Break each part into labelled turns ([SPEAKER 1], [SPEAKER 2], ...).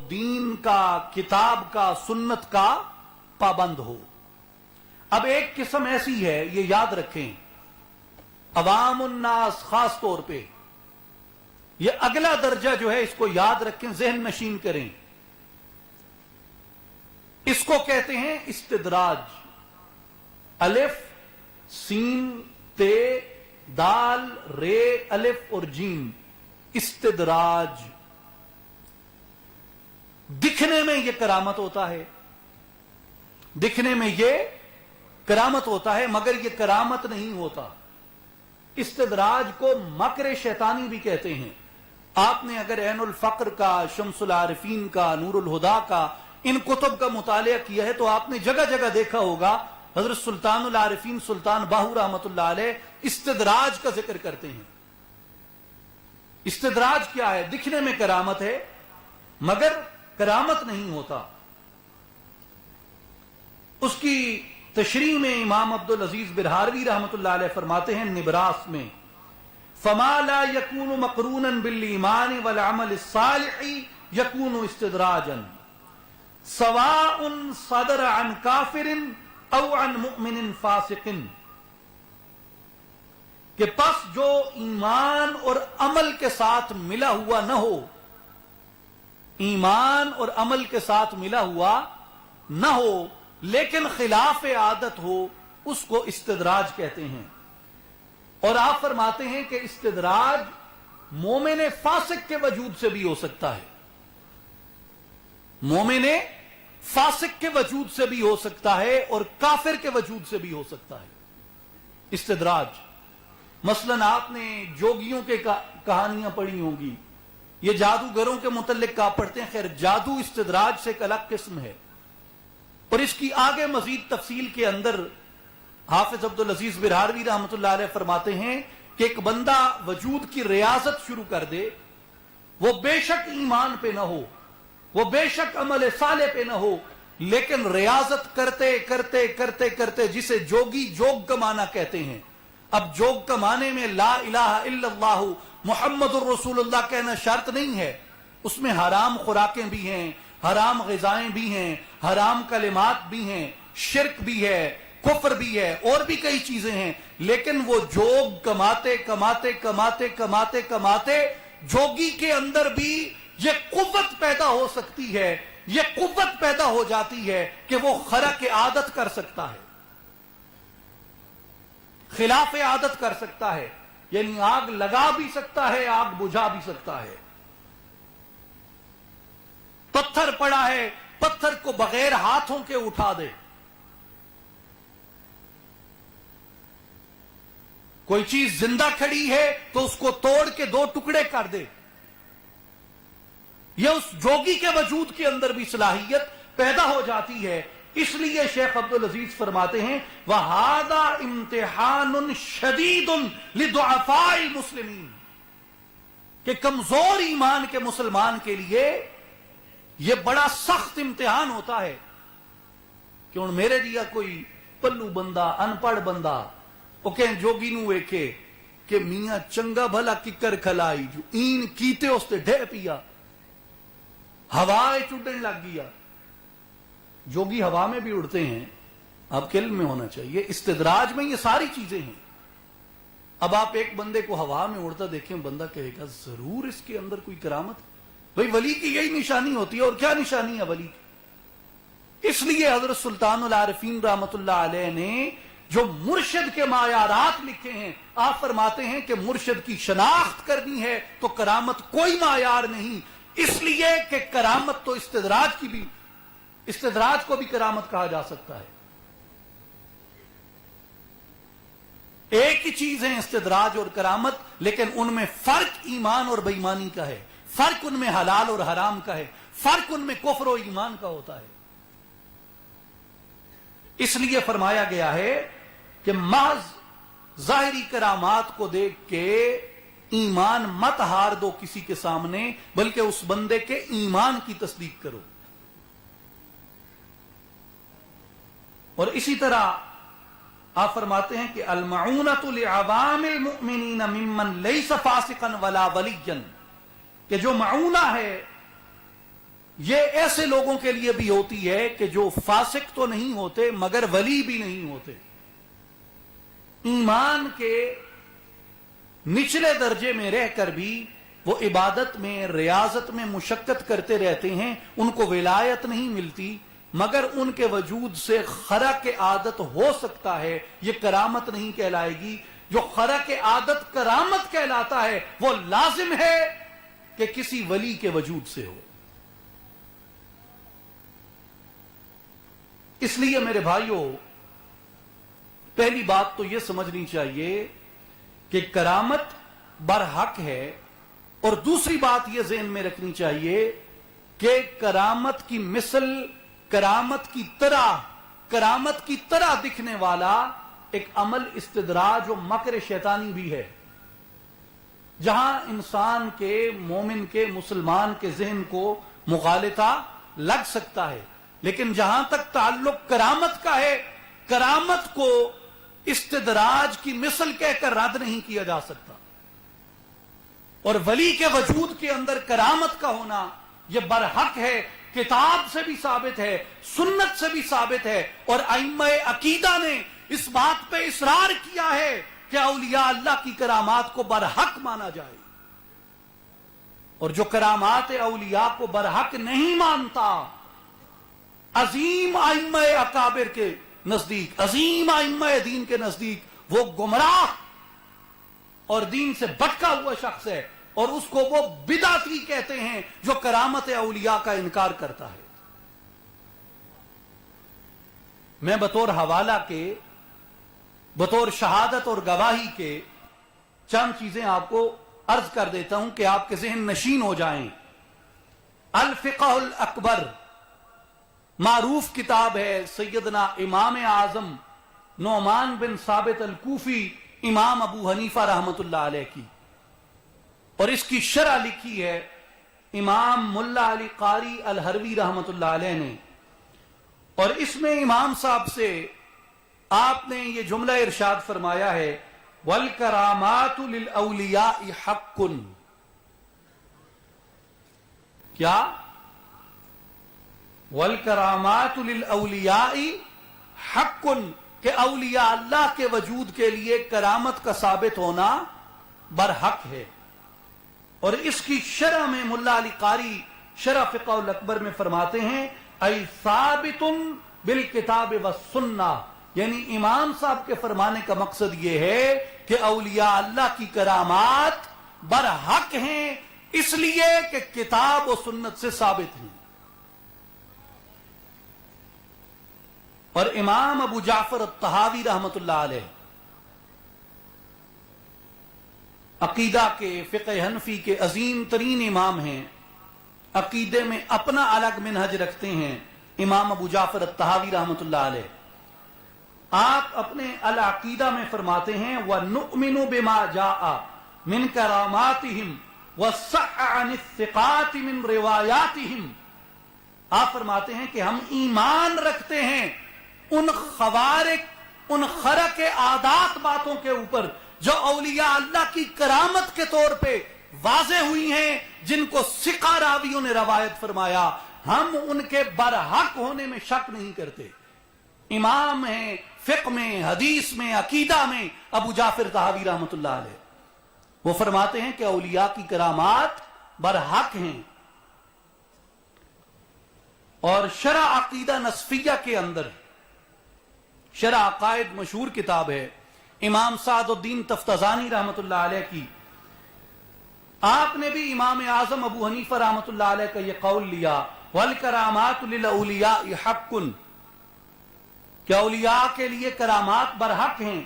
[SPEAKER 1] دین کا, کتاب کا, سنت کا پابند ہو. اب ایک قسم ایسی ہے, یہ یاد رکھیں, عوام الناس خاص طور پہ, یہ اگلا درجہ جو ہے اس کو یاد رکھیں, ذہن نشین کریں. اس کو کہتے ہیں استدراج. الف, سین, تے, دال, رے, الف اور جیم. استدراج. دکھنے میں یہ کرامت ہوتا ہے, دکھنے میں یہ کرامت ہوتا ہے, مگر یہ کرامت نہیں ہوتا. استدراج کو مکر شیطانی بھی کہتے ہیں. آپ نے اگر عین الفقر کا, شمس العارفین کا, نور الہدا کا, ان کتب کا مطالعہ کیا ہے تو آپ نے جگہ جگہ دیکھا ہوگا حضرت سلطان العارفین سلطان باہو رحمت اللہ علیہ استدراج کا ذکر کرتے ہیں. استدراج کیا ہے؟ دکھنے میں کرامت ہے مگر کرامت نہیں ہوتا. اس کی تشریح میں امام عبدالعزیز برہاروی رحمت اللہ علیہ فرماتے ہیں نبراس میں, فما لا يكون مقرونا بالایمان والعمل الصالح يكون استدراجا سواء صدر عن کافر او عن مؤمن فاسق. کہ پس جو ایمان اور عمل کے ساتھ ملا ہوا نہ ہو, ایمان اور عمل کے ساتھ ملا ہوا نہ ہو لیکن خلاف عادت ہو, اس کو استدراج کہتے ہیں. اور آپ فرماتے ہیں کہ استدراج مومن فاسق کے وجود سے بھی ہو سکتا ہے, مومن فاسق کے وجود سے بھی ہو سکتا ہے اور کافر کے وجود سے بھی ہو سکتا ہے استدراج. مثلا آپ نے جوگیوں کے کہانیاں پڑھی ہوں گی, یہ جادوگروں کے متعلق آپ پڑھتے ہیں. خیر, جادو استدراج سے ایک الگ قسم ہے, اور اس کی آگے مزید تفصیل کے اندر حافظ عبدالعزیز برہاروی رحمت اللہ علیہ فرماتے ہیں کہ ایک بندہ وجود کی ریاضت شروع کر دے, وہ بے شک ایمان پہ نہ ہو, وہ بے شک عمل صالح پہ نہ ہو, لیکن ریاضت کرتے کرتے کرتے کرتے, جسے جوگی جوگ کمانا کہتے ہیں. اب جوگ کمانے میں لا الہ الا اللہ محمد الرسول اللہ کہنا شرط نہیں ہے, اس میں حرام خوراکیں بھی ہیں, حرام غذائیں بھی ہیں, حرام کلمات بھی ہیں, شرک بھی ہے, کفر بھی ہے, اور بھی کئی چیزیں ہیں. لیکن وہ جوگ کماتے کماتے کماتے کماتے کماتے جوگی کے اندر بھی یہ قوت پیدا ہو سکتی ہے, یہ قوت پیدا ہو جاتی ہے کہ وہ خرق عادت کر سکتا ہے, خلاف عادت کر سکتا ہے. یعنی آگ لگا بھی سکتا ہے, آگ بجھا بھی سکتا ہے. پتھر پڑا ہے, پتھر کو بغیر ہاتھوں کے اٹھا دے. کوئی چیز زندہ کھڑی ہے تو اس کو توڑ کے دو ٹکڑے کر دے. یہ اس جوگی کے وجود کے اندر بھی صلاحیت پیدا ہو جاتی ہے. اس لیے شیخ عبدالعزیز فرماتے ہیں وَهَذَا امتحان شدید لضعفاء المسلمین, کہ کمزور ایمان کے مسلمان کے لیے یہ بڑا سخت امتحان ہوتا ہے کہ ہن میرے دیا کوئی پلو بندہ, ان پڑھ بندہ, وہ کہیں جوگی نو ویکھے کہ میاں چنگا بھلا ککر کھلائی, جو این کیتے اس تے ڈھے پیا, ہوائے چڈن لگ گیا. جوگی ہوا میں بھی اڑتے ہیں, آپ کے علم میں ہونا چاہیے. استدراج میں یہ ساری چیزیں ہیں. اب آپ ایک بندے کو ہوا میں اڑتا دیکھیں, بندہ کہے گا ضرور اس کے اندر کوئی کرامت. بھئی ولی کی یہی نشانی ہوتی ہے, اور کیا نشانی ہے ولی کی؟ اس لیے حضرت سلطان العارفین رحمت اللہ علیہ نے جو مرشد کے معیارات لکھے ہیں, آپ فرماتے ہیں کہ مرشد کی شناخت کرنی ہے تو کرامت کوئی معیار نہیں, اس لیے کہ کرامت تو استدراج کی بھی, استدراج کو بھی کرامت کہا جا سکتا ہے. ایک ہی چیز ہے استدراج اور کرامت, لیکن ان میں فرق ایمان اور بے ایمانی کا ہے, فرق ان میں حلال اور حرام کا ہے, فرق ان میں کفر و ایمان کا ہوتا ہے. اس لیے فرمایا گیا ہے کہ محض ظاہری کرامات کو دیکھ کے ایمان مت ہار دو کسی کے سامنے, بلکہ اس بندے کے ایمان کی تصدیق کرو. اور اسی طرح آپ فرماتے ہیں کہ المعونۃ لعوام المؤمنین ممن لیس فاسقا ولا ولیا, کہ جو معونہ ہے یہ ایسے لوگوں کے لیے بھی ہوتی ہے کہ جو فاسق تو نہیں ہوتے مگر ولی بھی نہیں ہوتے، ایمان کے نچلے درجے میں رہ کر بھی وہ عبادت میں ریاضت میں مشقت کرتے رہتے ہیں، ان کو ولایت نہیں ملتی، مگر ان کے وجود سے خرق عادت ہو سکتا ہے، یہ کرامت نہیں کہلائے گی۔ جو خرق عادت کرامت کہلاتا ہے وہ لازم ہے کہ کسی ولی کے وجود سے ہو۔ اس لیے میرے بھائیوں، پہلی بات تو یہ سمجھنی چاہیے کہ کرامت برحق ہے، اور دوسری بات یہ ذہن میں رکھنی چاہیے کہ کرامت کی مثل، کرامت کی طرح دکھنے والا ایک عمل استدراج و مکر شیطانی بھی ہے، جہاں انسان کے، مومن کے، مسلمان کے ذہن کو مغالطہ لگ سکتا ہے، لیکن جہاں تک تعلق کرامت کا ہے، کرامت کو استدراج کی مثل کہہ کر رد نہیں کیا جا سکتا، اور ولی کے وجود کے اندر کرامت کا ہونا یہ برحق ہے، کتاب سے بھی ثابت ہے، سنت سے بھی ثابت ہے، اور ائمہ عقیدہ نے اس بات پہ اصرار کیا ہے کہ اولیاء اللہ کی کرامات کو برحق مانا جائے، اور جو کرامات اولیاء کو برحق نہیں مانتا، عظیم ائمہ اکابر کے نزدیک، عظیم ائمہ دین کے نزدیک وہ گمراہ اور دین سے بھٹکا ہوا شخص ہے، اور اس کو وہ بدعتی کہتے ہیں جو کرامت اولیاء کا انکار کرتا ہے۔ میں بطور حوالہ کے، بطور شہادت اور گواہی کے چند چیزیں آپ کو عرض کر دیتا ہوں کہ آپ کے ذہن نشین ہو جائیں۔ الفقہ الاکبر معروف کتاب ہے سیدنا امام اعظم نعمان بن ثابت الکوفی امام ابو حنیفہ رحمت اللہ علیہ کی، اور اس کی شرح لکھی ہے امام ملا علی قاری الحروی رحمت اللہ علیہ نے، اور اس میں امام صاحب سے آپ نے یہ جملہ ارشاد فرمایا ہے وَالْكَرَامَاتُ لِلْأَوْلِيَاءِ حَقٌّ۔ کیا؟ وَالْكَرَامَاتُ لِلْأَوْلِيَاءِ حَقٌّ، کہ اولیاء اللہ کے وجود کے لیے کرامت کا ثابت ہونا برحق ہے، اور اس کی شرح میں ملا علی قاری شرح فقہ الاکبر میں فرماتے ہیں ای ثابت بالکتاب والسنہ، یعنی امام صاحب کے فرمانے کا مقصد یہ ہے کہ اولیاء اللہ کی کرامات برحق ہیں اس لیے کہ کتاب و سنت سے ثابت ہیں۔ اور امام ابو جعفر الطحاوی رحمت اللہ علیہ عقیدہ کے، فقہ حنفی کے عظیم ترین امام ہیں، عقیدے میں اپنا الگ منہج رکھتے ہیں امام ابو جعفر الطحاوی رحمت اللہ علیہ۔ آپ اپنے العقیدہ میں فرماتے ہیں وَنُؤْمِنُ بِمَا جَاءَ مِنْ كَرَامَاتِهِمْ وَالصَّحَّ عَنِ الثِّقَاتِ مِنْ رِوَایَاتِهِمْ۔ آپ فرماتے ہیں کہ ہم ایمان رکھتے ہیں ان خوارق، ان خرق عادات باتوں کے اوپر جو اولیاء اللہ کی کرامت کے طور پہ واضح ہوئی ہیں، جن کو ثقہ راویوں نے روایت فرمایا، ہم ان کے برحق ہونے میں شک نہیں کرتے۔ امام ہیں فقہ میں، حدیث میں، عقیدہ میں ابو جعفر طحاوی رحمت اللہ علیہ، وہ فرماتے ہیں کہ اولیاء کی کرامات برحق ہیں۔ اور شرح عقیدہ نصفیہ کے اندر، شرح عقائد مشہور کتاب ہے امام سعد الدین تفتزانی رحمت اللہ علیہ کی، آپ نے بھی امام اعظم ابو حنیفہ رحمت اللہ علیہ کا یہ قول لیا وَالْكَرَامَاتُ لِلْأَوْلِيَاءِ حَقٌّ، کہ اولیاء کے لیے کرامات برحق ہیں،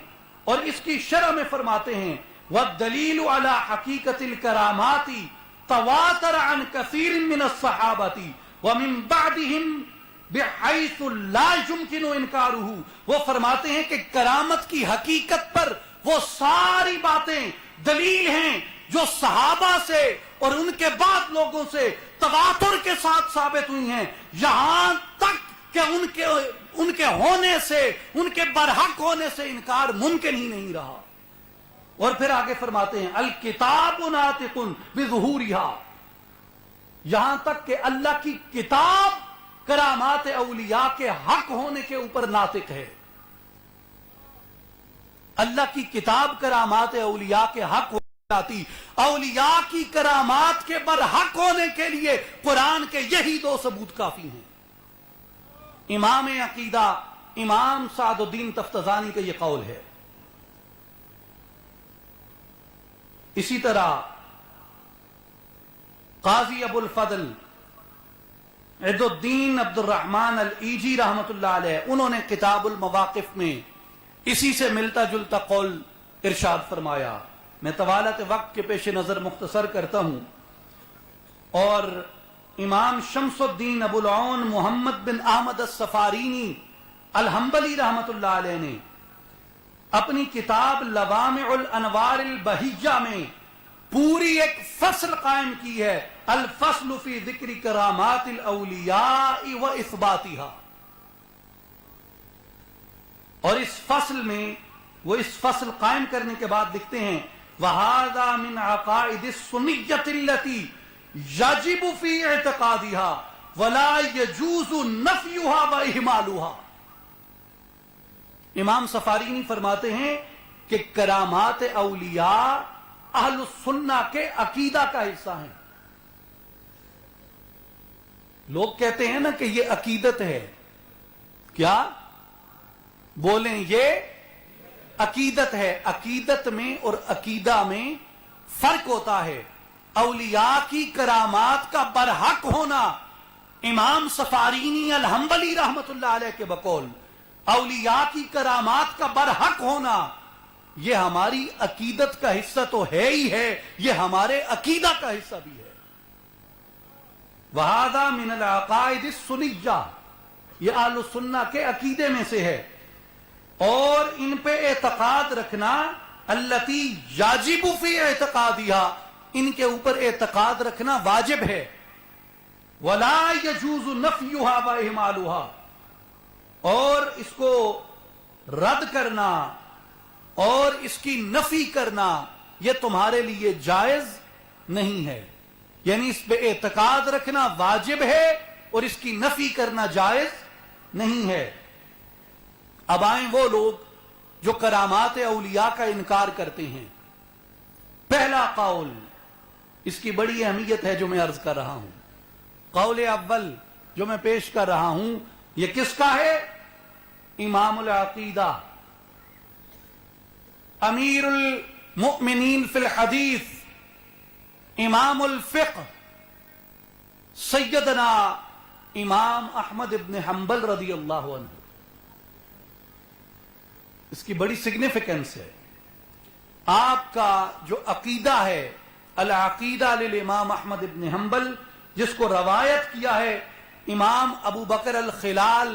[SPEAKER 1] اور اس کی شرح میں فرماتے ہیں وَالدَّلِيلُ عَلَى حَقِيقَةِ الْكَرَامَاتِ تَوَاتَرَ عَنْ كَثِيرٍ مِّنَ الصَّحَابَةِ وَمِن بَعْدِهِمْ بِحَيْثُ لَا يُمْكِنُ إِنْكَارُهُ۔ وہ فرماتے ہیں کہ کرامت کی حقیقت پر وہ ساری باتیں دلیل ہیں جو صحابہ سے اور ان کے بعد لوگوں سے تواتر کے ساتھ ثابت ہوئی ہیں، یہاں تک کہ ان کے ہونے سے، ان کے برحق ہونے سے انکار ممکن ہی نہیں رہا۔ اور پھر آگے فرماتے ہیں الکتاب ناطق بظہورہا، یہاں تک کہ اللہ کی کتاب کرامات اولیاء کے حق ہونے کے اوپر ناطق ہے. اللہ کی کتاب کرامات اولیاء کے حق ہو جاتی. اولیاء کی کرامات کے برحق ہونے کے لیے قرآن کے یہی دو ثبوت کافی ہیں. امام عقیدہ امام سعد الدین تفتزانی کا یہ قول ہے. اسی طرح قاضی ابو الفضل عد الدین عبد الرحمن الایجی رحمت اللہ علیہ، انہوں نے کتاب المواقف میں اسی سے ملتا جلتا قول ارشاد فرمایا. میں طوالت وقت کے پیش نظر مختصر کرتا ہوں. اور امام شمس الدین ابو العون محمد بن احمد السفارینی الحنبلی رحمت اللہ علیہ نے اپنی کتاب لوامع الانوار البہیہ میں پوری ایک فصل قائم کی ہے، الفصل فی ذکر کرامات الاولیاء و اثباتها. اور اس فصل میں وہ اس فصل قائم کرنے کے بعد لکھتے ہیں وَهَذَا مِنْ عَقَائِدِ السُّنِّيَّةِ الَّتِي يَجِبُ فِي اعْتِقَادِهَا وَلَا يَجُوزُ نَفْيُهَا وَإِهْمَالُهَا. امام سفارینی فرماتے ہیں کہ کرامات اولیاء اہل السنہ کے عقیدہ کا حصہ ہیں. لوگ کہتے ہیں نا کہ یہ عقیدت ہے. کیا بولیں؟ یہ عقیدت ہے. عقیدت میں اور عقیدہ میں فرق ہوتا ہے. اولیاء کی کرامات کا برحق ہونا امام سفارینی الحنبلی رحمت اللہ علیہ کے بقول، اولیاء کی کرامات کا برحق ہونا یہ ہماری عقیدت کا حصہ تو ہے ہی ہے، یہ ہمارے عقیدہ کا حصہ بھی ہے. وَهَذَا مِنَ الْعَقَائِدِ السُّنِّيَّةِ، یہ اہل السنہ کے عقیدے میں سے ہے. اور ان پہ اعتقاد رکھنا الَّتِي يَجِبُ فِي اعْتِقَادِهَا، ان کے اوپر اعتقاد رکھنا واجب ہے. وَلَا يَجُوزُ نَفْيُهَا وَإِهْمَالُهَا، اور اس کو رد کرنا اور اس کی نفی کرنا یہ تمہارے لیے جائز نہیں ہے. یعنی اس پہ اعتقاد رکھنا واجب ہے اور اس کی نفی کرنا جائز نہیں ہے. اب آئیں وہ لوگ جو کرامات اولیاء کا انکار کرتے ہیں. پہلا قول، اس کی بڑی اہمیت ہے جو میں عرض کر رہا ہوں. قول اول جو میں پیش کر رہا ہوں یہ کس کا ہے؟ امام العقیدہ، امیر المؤمنین فی الحدیث، امام الفقہ، سیدنا امام احمد ابن حنبل رضی اللہ عنہ. اس کی بڑی سگنیفیکنس ہے. آپ کا جو عقیدہ ہے العقیدہ للامام احمد ابن حنبل، جس کو روایت کیا ہے امام ابو بکر الخلال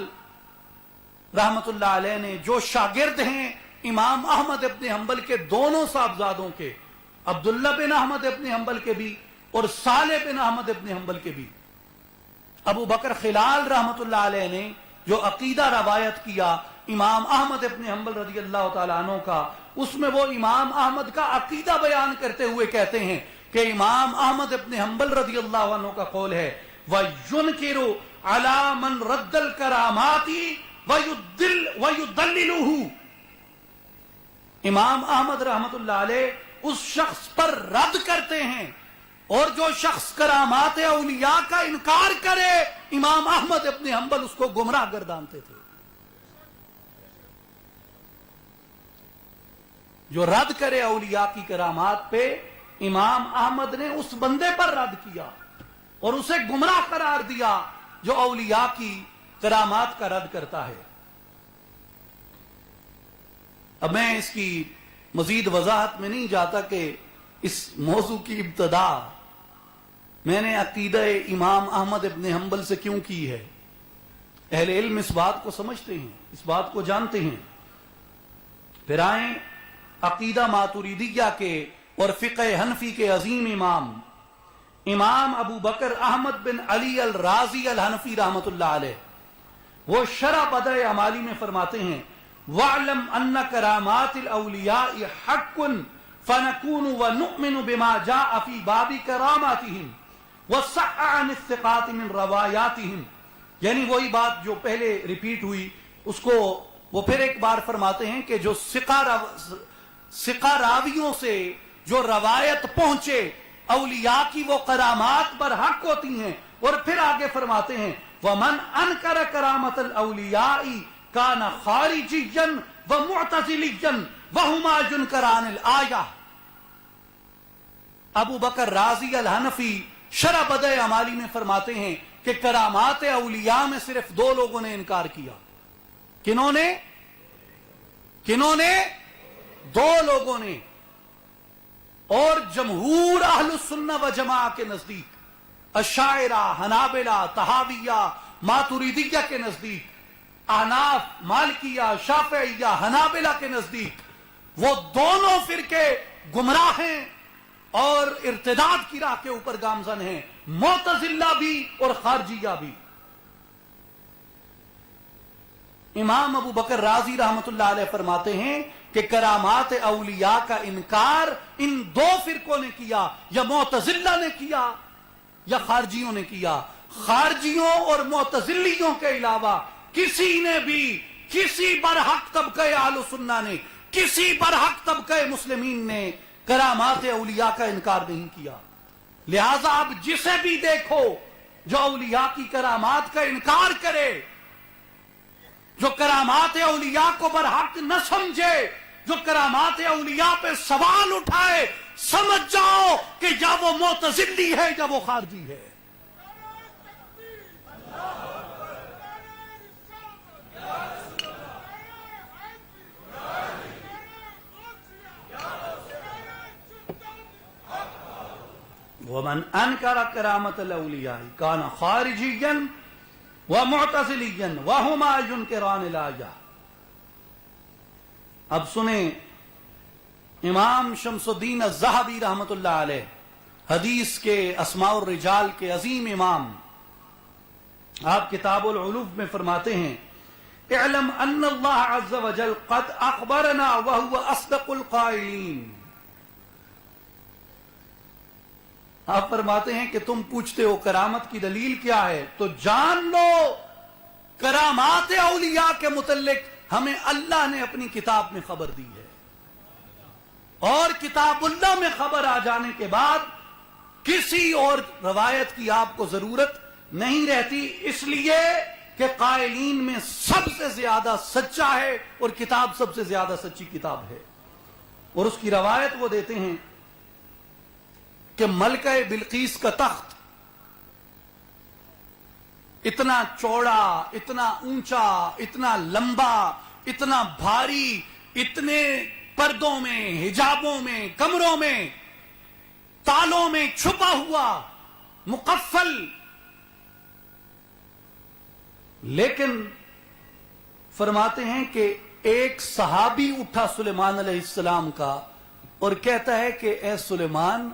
[SPEAKER 1] رحمت اللہ علیہ نے، جو شاگرد ہیں امام احمد ابن حنبل کے دونوں صاحبزادوں کے، عبداللہ بن احمد ابن حنبل کے بھی اور صالح بن احمد ابن حنبل کے بھی. ابو بکر خلال رحمت اللہ علیہ نے جو عقیدہ روایت کیا امام احمد ابن حنبل رضی اللہ تعالیٰ عنہ کا، اس میں وہ امام احمد کا عقیدہ بیان کرتے ہوئے کہتے ہیں کہ امام احمد ابن حنبل رضی اللہ عنہ کا قول ہے وَيُنْكِرُ عَلَى مَنْ رَدَّ الْكَرَامَاتِ وَيُدَلِّلُهُ. امام احمد رحمت اللہ علیہ اس شخص پر رد کرتے ہیں، اور جو شخص کرامات اولیاء کا انکار کرے امام احمد ابن حنبل اس کو گمراہ گردانتے تھے. جو رد کرے اولیاء کی کرامات پہ امام احمد نے اس بندے پر رد کیا اور اسے گمراہ قرار دیا جو اولیاء کی کرامات کا رد کرتا ہے. اب میں اس کی مزید وضاحت میں نہیں جاتا کہ اس موضوع کی ابتدا میں نے عقیدہ امام احمد ابن حنبل سے کیوں کی ہے. اہل علم اس بات کو سمجھتے ہیں، اس بات کو جانتے ہیں. پھر آئیں عقیدہ ماتریدیہ کے اور فقہ حنفی کے عظیم امام ابو بکر احمد بن علی الرازی الحنفی رحمت اللہ علیہ، وہ شرح بدع اعمالی میں فرماتے ہیں وَاعْلَمْ أَنَّ كَرَامَاتِ الْأَوْلِيَاءِ حَقٌّ فَنَكُونُ وَنُؤْمِنُ بِمَا جَاءَ فِي بَابِ كَرَامَاتِهِمْ وصح عن الثقات من رواياتهم، یعنی وہی بات جو پہلے ریپیٹ ہوئی اس کو وہ پھر ایک بار فرماتے ہیں کہ جو ثقہ راویوں سے جو روایت پہنچے اولیاء کی وہ کرامات پر حق ہوتی ہیں. اور پھر آگے فرماتے ہیں وَمَنْ أَنْكَرَ كَرَامَةَ الْأَوْلِيَاءِ كَانَ خَارِجِيًّا وَمُعْتَزِلِيًّا وَهُمَا يُنْكَرَانِ الْآيَةِ. ابو بکر رازی الحنفی شرح بدء اعمالی میں فرماتے ہیں کہ کرامات اولیاء میں صرف دو لوگوں نے انکار کیا. کنہوں نے؟ دو لوگوں نے. اور جمہور اہل السنہ و جماعہ کے نزدیک، اشاعرہ، حنابلہ، طحاویہ، ماتریدیہ کے نزدیک، احناف، مالکیہ، شافعیہ، حنابلہ کے نزدیک وہ دونوں فرقے گمراہ ہیں اور ارتداد کی راہ کے اوپر گامزن ہیں، معتزلہ بھی اور خارجیہ بھی. امام ابو بکر رازی رحمت اللہ علیہ فرماتے ہیں کہ کرامات اولیاء کا انکار ان دو فرقوں نے کیا، یا معتزلہ نے کیا یا خارجیوں نے کیا. خارجیوں اور معتزلیوں کے علاوہ کسی نے بھی، کسی برحق طبقہ اہل سنہ نے، کسی برحق طبقہ مسلمین نے کرامات اولیاء کا انکار نہیں کیا. لہذا اب جسے بھی دیکھو جو اولیاء کی کرامات کا انکار کرے، جو کرامات اولیاء کو برحق نہ سمجھے، جو کرامات اولیاء پہ سوال اٹھائے، سمجھ جاؤ کہ یا وہ معتزلی ہے یا وہ خارجی ہے. وَمَنْ أَنْكَرَ كَرَامَةَ الْأَوْلِيَاءِ كَانَ خَارِجِيًّا وَمُعْتَزِلِيًّا وَهُمَا يُنْكِرَانِ الْآيَةَ. اب سنیں امام شمس الدین الذہبی رحمت اللہ علیہ، حدیث کے اسماء الرجال کے عظیم امام، آپ کتاب العلوم میں فرماتے ہیں اعلم ان اللہ عز وجل قد اخبرنا وهو اصدق القائلین. آپ فرماتے ہیں کہ تم پوچھتے ہو کرامت کی دلیل کیا ہے، تو جان لو کرامات اولیاء کے متعلق ہمیں اللہ نے اپنی کتاب میں خبر دی ہے، اور کتاب اللہ میں خبر آ جانے کے بعد کسی اور روایت کی آپ کو ضرورت نہیں رہتی، اس لیے کہ قائلین میں سب سے زیادہ سچا ہے اور کتاب سب سے زیادہ سچی کتاب ہے. اور اس کی روایت وہ دیتے ہیں کہ ملکہ بلقیس کا تخت اتنا چوڑا، اتنا اونچا، اتنا لمبا، اتنا بھاری، اتنے پردوں میں، حجابوں میں، کمروں میں، تالوں میں چھپا ہوا، مقفل. لیکن فرماتے ہیں کہ ایک صحابی اٹھا سلیمان علیہ السلام کا اور کہتا ہے کہ اے سلیمان،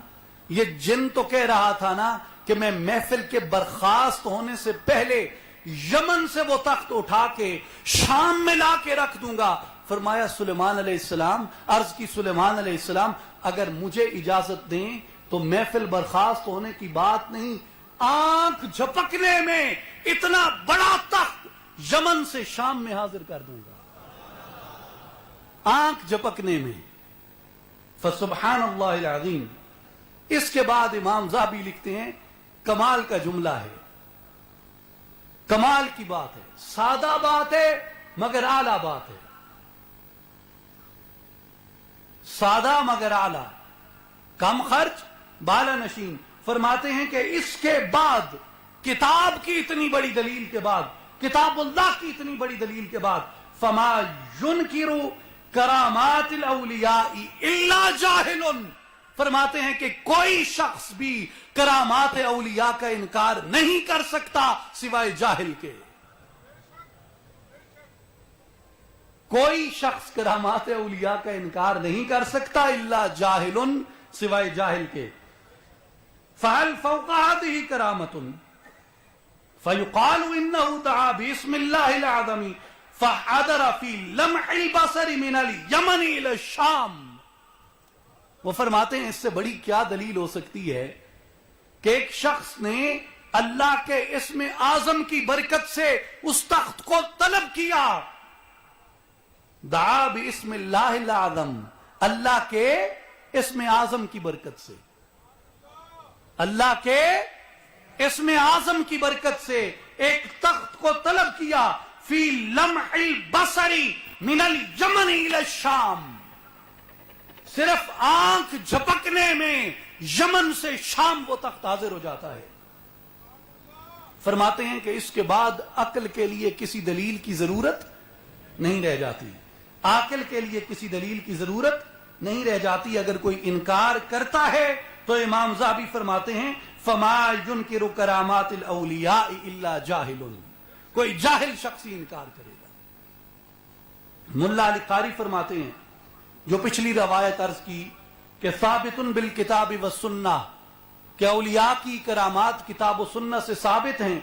[SPEAKER 1] یہ جن تو کہہ رہا تھا نا کہ میں محفل کے برخاست ہونے سے پہلے یمن سے وہ تخت اٹھا کے شام میں لا کے رکھ دوں گا. فرمایا سلیمان علیہ السلام، عرض کی سلیمان علیہ السلام اگر مجھے اجازت دیں تو محفل برخاست ہونے کی بات نہیں، آنکھ جھپکنے میں اتنا بڑا تخت یمن سے شام میں حاضر کر دوں گا، آنکھ جھپکنے میں. فسبحان اللہ العظیم. اس کے بعد امام ذہبی لکھتے ہیں کمال کا جملہ ہے، کمال کی بات ہے، سادہ بات ہے مگر اعلیٰ بات ہے، سادہ مگر اعلیٰ، کم خرچ بالا نشین. فرماتے ہیں کہ اس کے بعد کتاب کی اتنی بڑی دلیل کے بعد، کتاب اللہ کی اتنی بڑی دلیل کے بعد، فما ينکر کرامات الاولیاء الا جاہل. فرماتے ہیں کہ کوئی شخص بھی کرامات اولیاء کا انکار نہیں کر سکتا سوائے جاہل کے. کوئی شخص کرامات اولیاء کا انکار نہیں کر سکتا الا جاہل، سوائے جاہل کے. فَهَلْ فَوْقَ هَذِهِ كَرَامَةٌ فَيُقَالُ إِنَّهُ دَعَا بِاسْمِ اللَّهِ الْعَظَمِ فَحَضَرَ فِي لَمْحِ الْبَصَرِ مِنَ الْيَمَنِ إِلَى الشَّامِ. وہ فرماتے ہیں اس سے بڑی کیا دلیل ہو سکتی ہے کہ ایک شخص نے اللہ کے اسم اعظم کی برکت سے اس تخت کو طلب کیا. دعا باسم اللہ الاعظم, اللہ کے اسم اعظم کی برکت سے, اللہ کے اسم اعظم کی برکت سے ایک تخت کو طلب کیا. فی لمح البصر من الیمن الی الشام, صرف آنکھ جھپکنے میں یمن سے شام وہ تخت حاضر ہو جاتا ہے. فرماتے ہیں کہ اس کے بعد عقل کے لیے کسی دلیل کی ضرورت نہیں رہ جاتی, عاقل کے لیے کسی دلیل کی ضرورت نہیں رہ جاتی. اگر کوئی انکار کرتا ہے تو امام ذہبی فرماتے ہیں فما ينکر کرامات الاولیاء الا جاہل, کوئی جاہل شخص ہی انکار کرے گا. ملا علی قاری فرماتے ہیں جو پچھلی روایت عرض کی کہ ثابت بالکتاب والسنہ, کہ اولیاء کی کرامات کتاب و سنہ سے ثابت ہیں.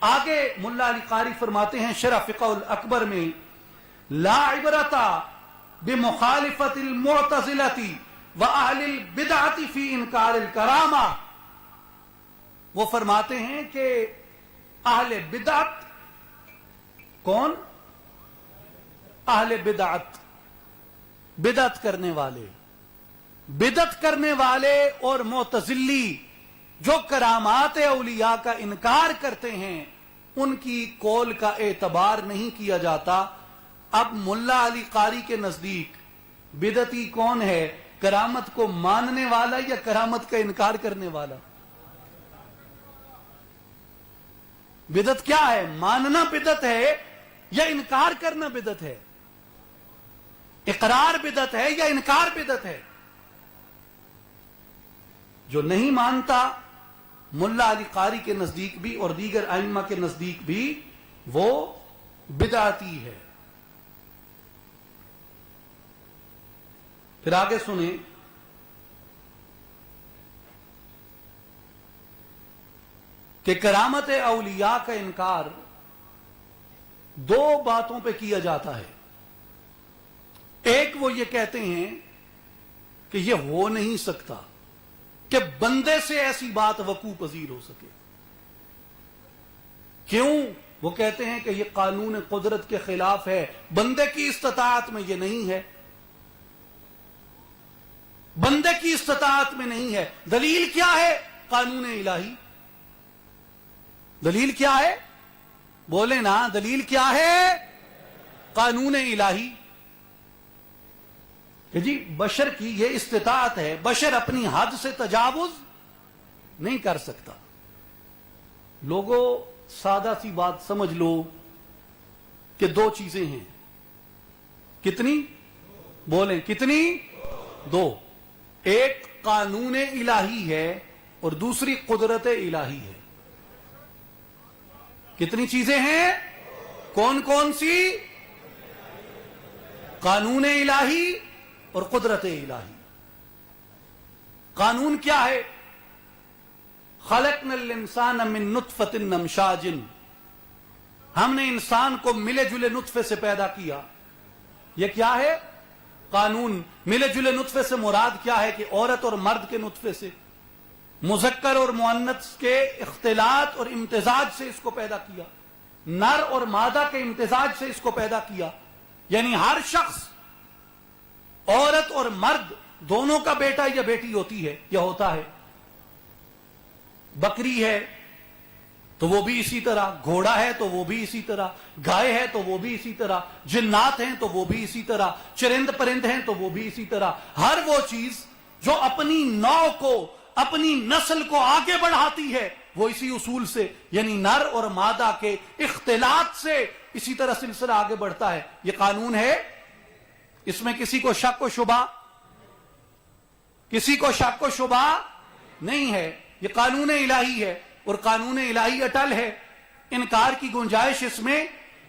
[SPEAKER 1] آگے ملا علی قاری فرماتے ہیں شرح فقہ الاکبر میں لا عبرت بمخالفت المعتزلۃ واہل البدعۃ فی انکار الکرامہ. وہ فرماتے ہیں کہ اہل بدعت, کون؟ اہل بدعت, بدعت کرنے والے, بدعت کرنے والے اور معتزلی جو کرامات اولیاء کا انکار کرتے ہیں ان کی قول کا اعتبار نہیں کیا جاتا. اب ملا علی قاری کے نزدیک بدعتی کون ہے, کرامت کو ماننے والا یا کرامت کا انکار کرنے والا؟ بدعت کیا ہے؟ ماننا بدعت ہے یا انکار کرنا بدعت ہے؟ اقرار بدعت ہے یا انکار بدعت ہے؟ جو نہیں مانتا ملا علی قاری کے نزدیک بھی اور دیگر ائمہ کے نزدیک بھی وہ بدعتی ہے. پھر آگے سنیں کہ کرامت اولیاء کا انکار دو باتوں پہ کیا جاتا ہے. ایک وہ یہ کہتے ہیں کہ یہ ہو نہیں سکتا کہ بندے سے ایسی بات وقوع پذیر ہو سکے. کیوں؟ وہ کہتے ہیں کہ یہ قانون قدرت کے خلاف ہے, بندے کی استطاعت میں یہ نہیں ہے, بندے کی استطاعت میں نہیں ہے. دلیل کیا ہے؟ قانون الہی. دلیل کیا ہے؟ بولے نا, دلیل کیا ہے؟ قانون الہی. کہ جی بشر کی یہ استطاعت ہے, بشر اپنی حد سے تجاوز نہیں کر سکتا. لوگوں سادہ سی بات سمجھ لو کہ دو چیزیں ہیں. کتنی؟ بولیں کتنی؟ دو. ایک قانون الہی ہے اور دوسری قدرت الہی ہے. کتنی چیزیں ہیں؟ کون کون سی؟ قانون الہی اور قدرت الہی. قانون کیا ہے؟ خلقنا الانسان من نطفۃ امشاج, ہم نے انسان کو ملے جلے نطفے سے پیدا کیا. یہ کیا ہے؟ قانون. ملے جلے نطفے سے مراد کیا ہے؟ کہ عورت اور مرد کے نطفے سے, مذکر اور مؤنث کے اختلاط اور امتزاج سے اس کو پیدا کیا, نر اور مادہ کے امتزاج سے اس کو پیدا کیا. یعنی ہر شخص عورت اور مرد دونوں کا بیٹا یا بیٹی ہوتی ہے یا ہوتا ہے. بکری ہے تو وہ بھی اسی طرح, گھوڑا ہے تو وہ بھی اسی طرح, گائے ہے تو وہ بھی اسی طرح, جنات ہیں تو وہ بھی اسی طرح, چرند پرند ہیں تو وہ بھی اسی طرح. ہر وہ چیز جو اپنی نوع کو, اپنی نسل کو آگے بڑھاتی ہے وہ اسی اصول سے, یعنی نر اور مادہ کے اختلاط سے اسی طرح سلسلہ آگے بڑھتا ہے. یہ قانون ہے, اس میں کسی کو شک و شبہ, کسی کو شک و شبہ نہیں ہے. یہ قانون الہی ہے اور قانون الہی اٹل ہے, انکار کی گنجائش اس میں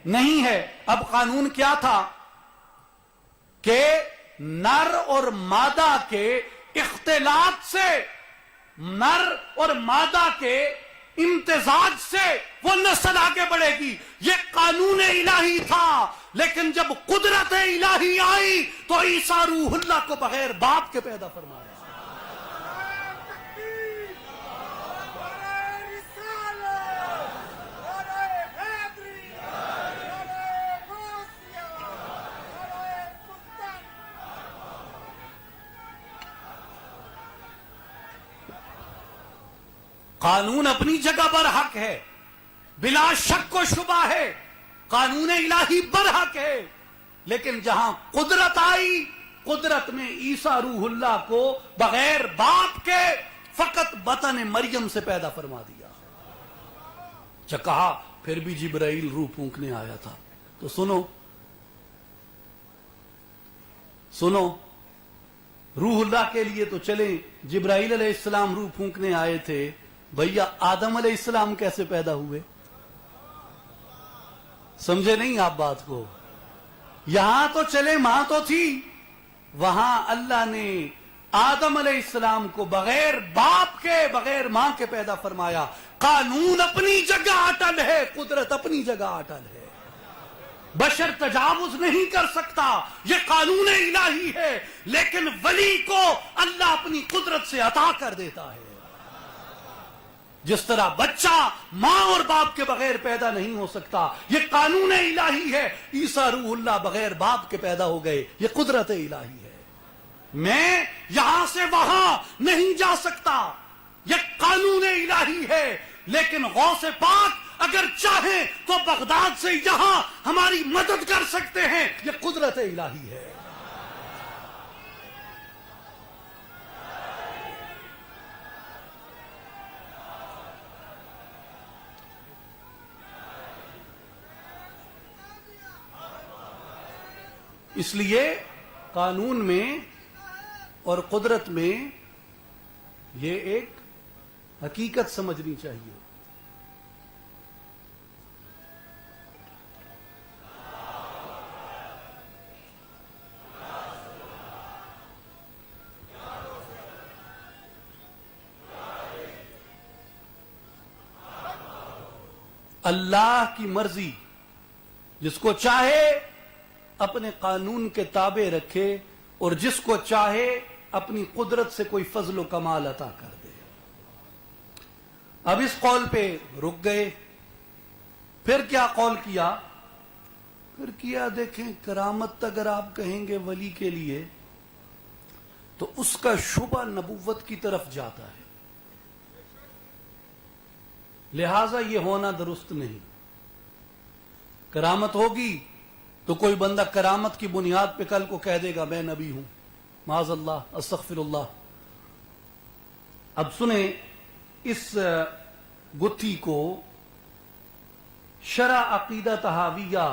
[SPEAKER 1] نہیں ہے. اب قانون کیا تھا کہ نر اور مادہ کے اختلاط سے, نر اور مادہ کے امتزاج سے وہ نسل آگے بڑھے گی. یہ قانون الہی تھا, لیکن جب قدرت الہی آئی تو عیسیٰ روح اللہ کو بغیر باپ کے پیدا فرمایا. قانون اپنی جگہ پر حق ہے، بلا شک و شبہ ہے، قانون الہی برحق ہے، لیکن جہاں قدرت آئی، قدرت میں عیسیٰ روح اللہ کو بغیر باپ کے فقط بطن مریم سے پیدا فرما دیا۔ کہا پھر بھی جبرائیل روح پھونکنے آیا تھا، تو سنو روح اللہ کے لیے تو چلیں، جبرائیل علیہ السلام روح پھونکنے آئے تھے، بھیا آدم علیہ السلام کیسے پیدا ہوئے؟ سمجھے نہیں آپ بات کو؟ یہاں تو چلے، ماں تو تھی، وہاں اللہ نے آدم علیہ السلام کو بغیر باپ کے، بغیر ماں کے پیدا فرمایا۔ قانون اپنی جگہ اٹل ہے، قدرت اپنی جگہ اٹل ہے، بشر تجاوز نہیں کر سکتا، یہ قانون الہی ہے، لیکن ولی کو اللہ اپنی قدرت سے عطا کر دیتا ہے۔ جس طرح بچہ ماں اور باپ کے بغیر پیدا نہیں ہو سکتا، یہ قانون الہی ہے، عیسیٰ روح اللہ بغیر باپ کے پیدا ہو گئے، یہ قدرت الہی ہے۔ میں یہاں سے وہاں نہیں جا سکتا، یہ قانون الہی ہے، لیکن غوث پاک اگر چاہیں تو بغداد سے یہاں ہماری مدد کر سکتے ہیں، یہ قدرت الہی ہے۔ اس لیے قانون میں اور قدرت میں یہ ایک حقیقت سمجھنی چاہیے۔ اللہ کی مرضی، جس کو چاہے اپنے قانون کے تابع رکھے اور جس کو چاہے اپنی قدرت سے کوئی فضل و کمال عطا کر دے۔ اب اس قول پہ رک گئے، پھر کیا قول کیا؟ پھر کیا دیکھیں، کرامت اگر آپ کہیں گے ولی کے لیے تو اس کا شبہ نبوت کی طرف جاتا ہے، لہذا یہ ہونا درست نہیں۔ کرامت ہوگی تو کوئی بندہ کرامت کی بنیاد پہ کل کو کہہ دے گا میں نبی ہوں، معاذ اللہ، استغفر اللہ۔ اب سنیں اس گتھی کو، شرح عقیدہ طحاویہ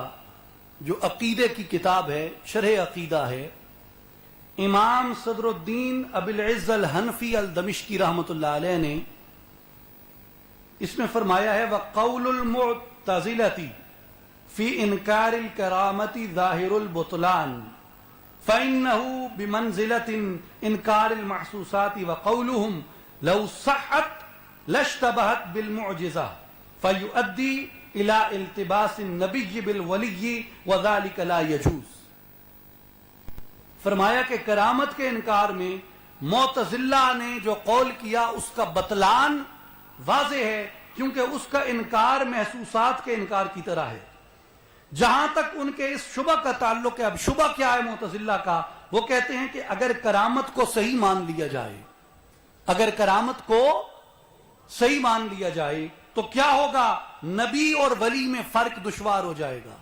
[SPEAKER 1] جو عقیدے کی کتاب ہے، شرح عقیدہ ہے، امام صدر الدین ابی العز الحنفی الدمشقی رحمۃ اللہ علیہ نے اس میں فرمایا ہے وَقَوْلُ الْمُعْتَزِلَةِ فی انکار الکرامت ظاہر البطلان فإنه بمنزلة انکار المحسوسات وقولهم لو صحت لاشتبہت بالمعجزہ فیؤدی الى التباس النبی بالولی وذلك لا يجوز۔ فرمایا کہ کرامت کے انکار میں معتزلہ نے جو قول کیا اس کا بطلان واضح ہے، کیونکہ اس کا انکار محسوسات کے انکار کی طرح ہے۔ جہاں تک ان کے اس شبہ کا تعلق ہے، اب شبہ کیا ہے معتزلہ کا؟ وہ کہتے ہیں کہ اگر کرامت کو صحیح مان لیا جائے، اگر کرامت کو صحیح مان لیا جائے تو کیا ہوگا؟ نبی اور ولی میں فرق دشوار ہو جائے گا۔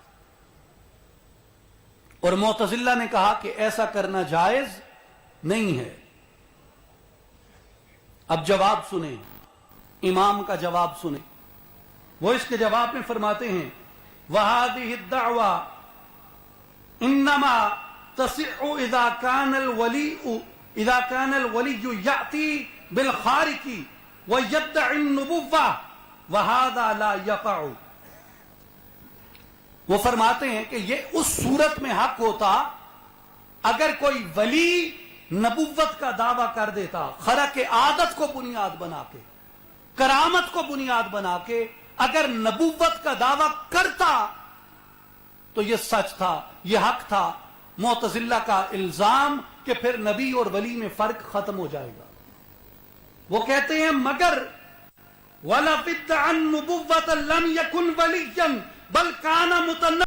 [SPEAKER 1] اور معتزلہ نے کہا کہ ایسا کرنا جائز نہیں ہے۔ اب جواب سنیں، امام کا جواب سنیں۔ وہ اس کے جواب میں فرماتے ہیں وَهَذِهِ الدَّعْوَى إِنَّمَا تَصِحُّ إِذَا كَانَ الْوَلِيُّ يَأْتِي بِالْخَارِقِ وَيَدَّعِ النُّبُوَّةَ وَهَذَا لَا يَقَعُ۔ وہ فرماتے ہیں کہ یہ اس صورت میں حق ہوتا اگر کوئی ولی نبوت کا دعویٰ کر دیتا، خرق عادت کو بنیاد بنا کے، کرامت کو بنیاد بنا کے اگر نبوت کا دعویٰ کرتا تو یہ سچ تھا، یہ حق تھا۔ معتزلہ کا الزام کہ پھر نبی اور ولی میں فرق ختم ہو جائے گا۔ وہ کہتے ہیں مگر وَلَا بِدَّعَ النُّبُوَّةَ لَمْ يَكُنْ وَلِيًّا بَلْ كَانَ مُتَنَبِّيًّا